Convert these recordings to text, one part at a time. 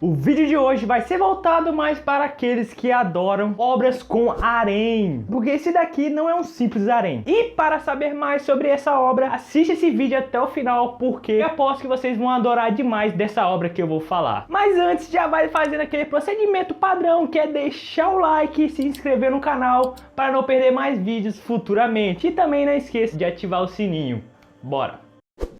O vídeo de hoje vai ser voltado mais para aqueles que adoram obras com harém, porque esse daqui não é um simples harém. E para saber mais sobre essa obra, assiste esse vídeo até o final, porque eu aposto que vocês vão adorar demais dessa obra que eu vou falar. Mas antes, já vai fazendo aquele procedimento padrão, que é deixar o like e se inscrever no canal para não perder mais vídeos futuramente. E também não esqueça de ativar o sininho. Bora!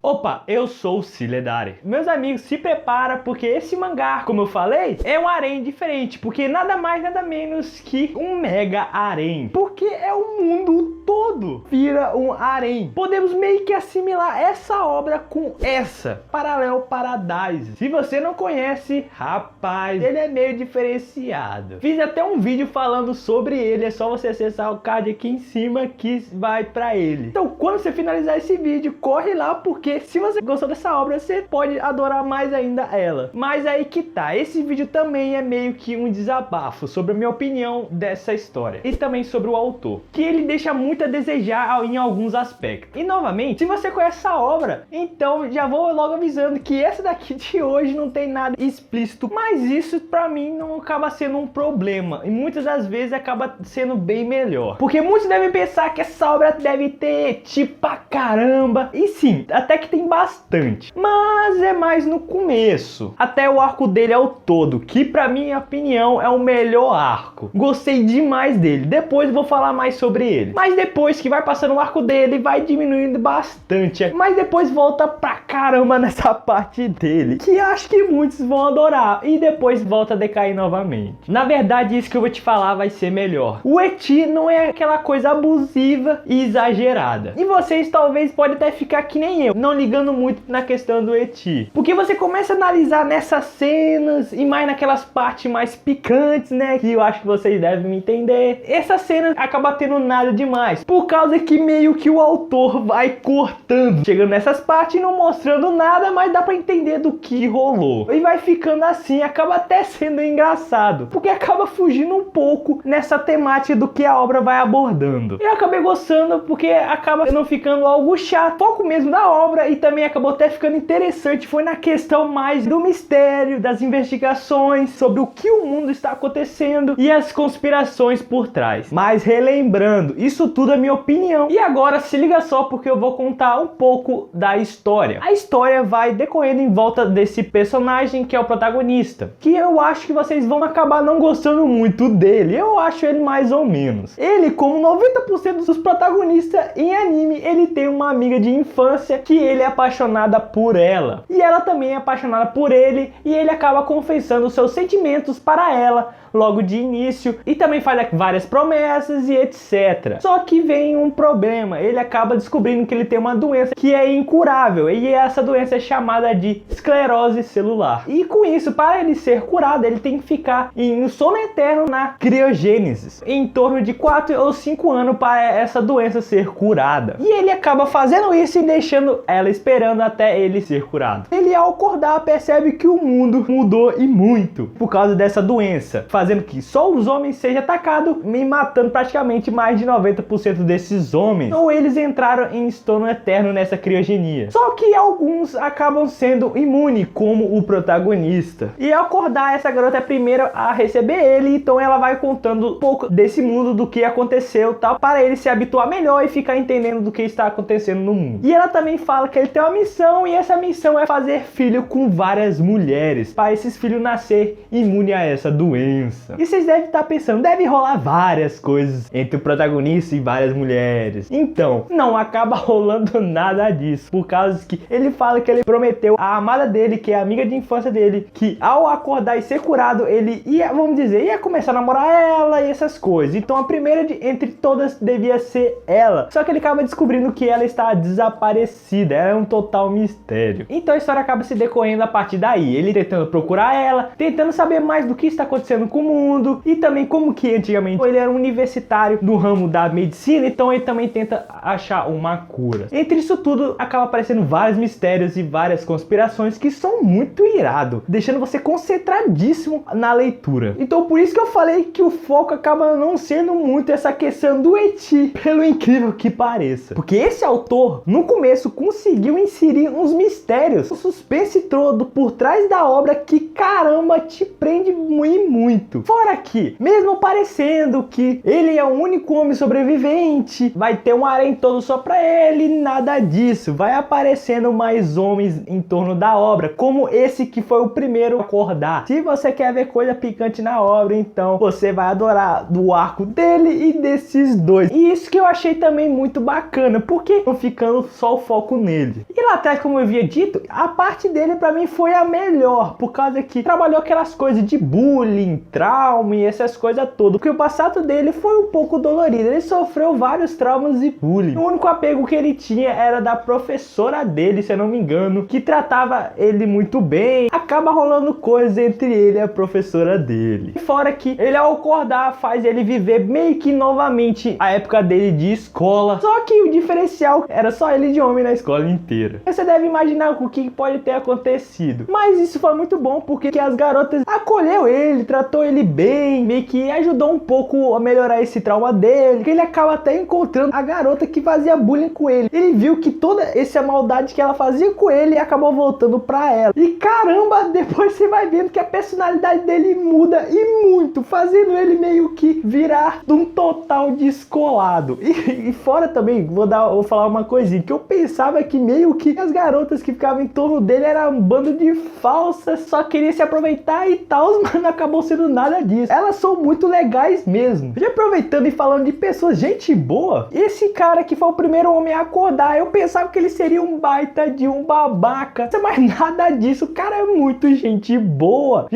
Opa, eu sou o Siledari. Meus amigos, se prepara, porque esse mangá, como eu falei, é um harém diferente, porque nada mais nada menos que um mega harém, porque é o mundo todo vira um harém. Podemos meio que assimilar essa obra com essa, Parallel Paradise. Se você não conhece, rapaz, ele é meio diferenciado. Fiz até um vídeo falando sobre ele, é só você acessar o card aqui em cima que vai pra ele. Então quando você finalizar esse vídeo, corre lá, porque se você gostou dessa obra, você pode adorar mais ainda ela. Mas aí que tá, esse vídeo também é meio que um desabafo sobre a minha opinião dessa história. E também sobre o autor, que ele deixa muito a desejar em alguns aspectos. E novamente, se você conhece essa obra, então já vou logo avisando que essa daqui de hoje não tem nada explícito. Mas isso pra mim não acaba sendo um problema. E muitas das vezes acaba sendo bem melhor. Porque muitos devem pensar que essa obra deve ter tipo pra caramba. E sim, até que tem bastante, mas é mais no começo, até o arco dele ao todo, que pra minha opinião é o melhor arco. Gostei demais dele, depois vou falar mais sobre ele, mas depois que vai passando o arco dele, vai diminuindo bastante, mas depois volta pra caramba nessa parte dele, que acho que muitos vão adorar, e depois volta a decair novamente. Na verdade, isso que eu vou te falar vai ser melhor. O ecchi não é aquela coisa abusiva e exagerada, e vocês talvez podem até ficar que nem eu, não ligando muito na questão do ecchi, porque você começa a analisar nessas cenas e mais naquelas partes mais picantes, né, que eu acho que vocês devem me entender. Essa cena acaba tendo nada demais, por causa que meio que o autor vai cortando, chegando nessas partes e não mostrando nada, mas dá pra entender do que rolou, e vai ficando assim, acaba até sendo engraçado, porque acaba fugindo um pouco nessa temática do que a obra vai abordando. Eu acabei gostando porque acaba não ficando algo chato, foco mesmo da obra, e também acabou até ficando interessante, foi na questão mais do mistério, das investigações sobre o que o mundo está acontecendo e as conspirações por trás. Mas relembrando, isso tudo é minha opinião. E agora se liga só, porque eu vou contar um pouco da história. A história vai decorrendo em volta desse personagem que é o protagonista, que eu acho que vocês vão acabar não gostando muito dele. Eu acho ele mais ou menos. Ele, como 90% dos protagonistas em anime, ele tem uma amiga de infância que ele é apaixonada por ela, e ela também é apaixonada por ele, e ele acaba confessando seus sentimentos para ela logo de início, e também faz várias promessas e etc. Só que vem um problema, ele acaba descobrindo que ele tem uma doença que é incurável, e essa doença é chamada de esclerose celular. E com isso, para ele ser curado, ele tem que ficar em sono eterno na criogênese, em torno de 4 ou 5 anos para essa doença ser curada. E ele acaba fazendo isso e deixando ela esperando até ele ser curado. Ele, ao acordar, percebe que o mundo mudou e muito por causa dessa doença, fazendo que só os homens sejam atacados e matando praticamente mais de 90% desses homens. Ou eles entraram em sono eterno nessa criogenia. Só que alguns acabam sendo imunes, como o protagonista. E ao acordar, essa garota é a primeira a receber ele, então ela vai contando um pouco desse mundo, do que aconteceu, tal, para ele se habituar melhor e ficar entendendo do que está acontecendo no mundo. E ela também fala que ele tem uma missão, e essa missão é fazer filho com várias mulheres, para esses filhos nascer imune a essa doença. E vocês devem estar pensando, deve rolar várias coisas entre o protagonista e várias mulheres. Então, não acaba rolando nada disso, por causa que ele fala que ele prometeu a amada dele, que é a amiga de infância dele, que ao acordar e ser curado, ele ia, vamos dizer, ia começar a namorar ela e essas coisas. Então a primeira entre todas devia ser ela. Só que ele acaba descobrindo que ela está desaparecida, ela é um total mistério. Então a história acaba se decorrendo a partir daí, ele tentando procurar ela, tentando saber mais do que está acontecendo com com o mundo, e também como que antigamente ele era um universitário no ramo da medicina, então ele também tenta achar uma cura. Entre isso tudo, acaba aparecendo vários mistérios e várias conspirações que são muito irado, deixando você concentradíssimo na leitura. Então por isso que eu falei que o foco acaba não sendo muito essa questão do ET, pelo incrível que pareça. Porque esse autor, no começo, conseguiu inserir uns mistérios, um suspense todo por trás da obra que, caramba, te prende muito. Fora que, mesmo parecendo que ele é o único homem sobrevivente, vai ter um harém todo só pra ele, nada disso. Vai aparecendo mais homens em torno da obra, como esse que foi o primeiro a acordar. Se você quer ver coisa picante na obra, então você vai adorar do arco dele e desses dois. E isso que eu achei também muito bacana, porque não ficando só o foco nele. E lá atrás, como eu havia dito, a parte dele pra mim foi a melhor, por causa que trabalhou aquelas coisas de bullying, trauma e essas coisas todas. Porque o passado dele foi um pouco dolorido, ele sofreu vários traumas e bullying. O único apego que ele tinha era da professora dele, se eu não me engano, que tratava ele muito bem. Acaba rolando coisas entre ele e a professora dele. E fora que ele, ao acordar, faz ele viver meio que novamente a época dele de escola. Só que o diferencial era só ele de homem na escola inteira. Você deve imaginar o que pode ter acontecido. Mas isso foi muito bom, porque as garotas acolheu ele, tratou ele bem, meio que ajudou um pouco a melhorar esse trauma dele. Que ele acaba até encontrando a garota que fazia bullying com ele. Ele viu que toda essa maldade que ela fazia com ele acabou voltando pra ela. E caramba, depois você vai vendo que a personalidade dele muda e muito, fazendo ele meio que virar de um total descolado. E fora também, vou falar uma coisinha, que eu pensava que meio que as garotas que ficavam em torno dele eram um bando de falsas, só queria se aproveitar e tal, mas não acabou sendo nada disso. Elas são muito legais mesmo. Já aproveitando e falando de pessoas, gente boa, esse cara que foi o primeiro homem a acordar, eu pensava que ele seria um baita de um babaca, mas nada disso. O cara é muito gente boa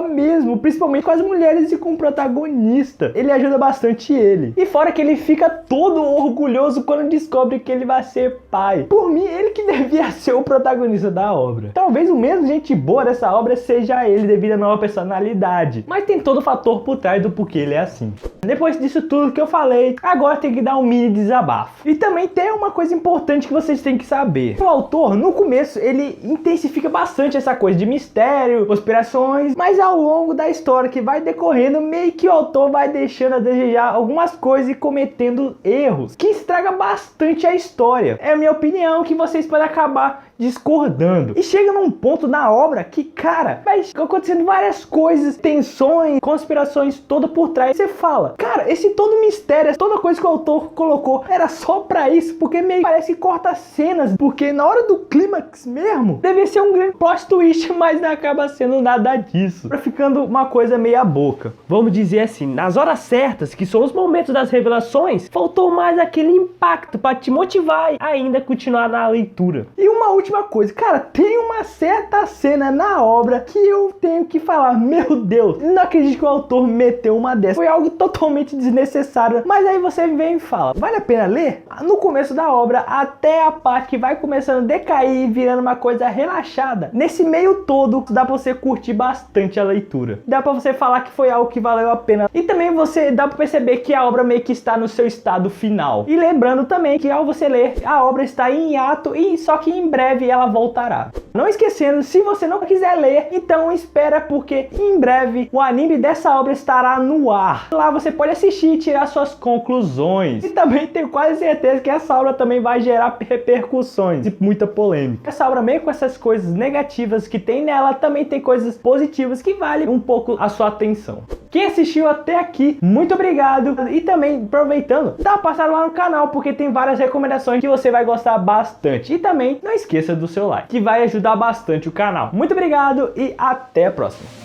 mesmo, principalmente com as mulheres e com o protagonista. Ele ajuda bastante ele. E fora que ele fica todo orgulhoso quando descobre que ele vai ser pai. Por mim, ele que devia ser o protagonista da obra. Talvez o mesmo gente boa dessa obra seja ele, devido à nova personalidade. Mas tem todo o fator por trás do porquê ele é assim. Depois disso tudo que eu falei, agora tem que dar um mini desabafo. E também tem uma coisa importante que vocês têm que saber. O autor, no começo, ele intensifica bastante essa coisa de mistério, conspirações, mas ao longo da história que vai decorrendo, meio que o autor vai deixando a desejar algumas coisas e cometendo erros, que estraga bastante a história. É a minha opinião, que vocês podem acabar discordando. E chega num ponto na obra que, cara, vai acontecendo várias coisas, tensões, conspirações, toda por trás. Você fala, cara, esse todo mistério, toda coisa que o autor colocou, era só pra isso, porque meio parece que corta cenas, porque na hora do clímax mesmo, deve ser um grande plot twist, mas não acaba sendo nada disso. Pra ficando uma coisa meia boca. Vamos dizer assim, nas horas certas, que são os momentos das revelações, faltou mais aquele impacto pra te motivar a ainda continuar na leitura. E uma última coisa, cara, tem uma certa cena na obra que eu tenho que falar, meu Deus, não acredito que o autor meteu uma dessa. Foi algo totalmente desnecessário, mas aí você vem e fala, vale a pena ler? No começo da obra, até a parte que vai começando a decair, virando uma coisa relaxada, nesse meio todo, dá pra você curtir bastante a leitura. Dá pra você falar que foi algo que valeu a pena. E também você dá pra perceber que a obra meio que está no seu estado final. E lembrando também que ao você ler, a obra está em hiato, e só que em breve ela voltará. Não esquecendo, se você não quiser ler, então espera, porque em breve o anime dessa obra estará no ar. Lá você pode assistir e tirar suas conclusões. E também tenho quase certeza que essa obra também vai gerar repercussões e muita polêmica. Essa obra, meio com essas coisas negativas que tem nela, também tem coisas positivas que valem um pouco a sua atenção. Quem assistiu até aqui, muito obrigado. E também, aproveitando, dá uma passada lá no canal, porque tem várias recomendações que você vai gostar bastante. E também, não esqueça do seu like, que vai ajudar bastante o canal. Muito obrigado e até a próxima.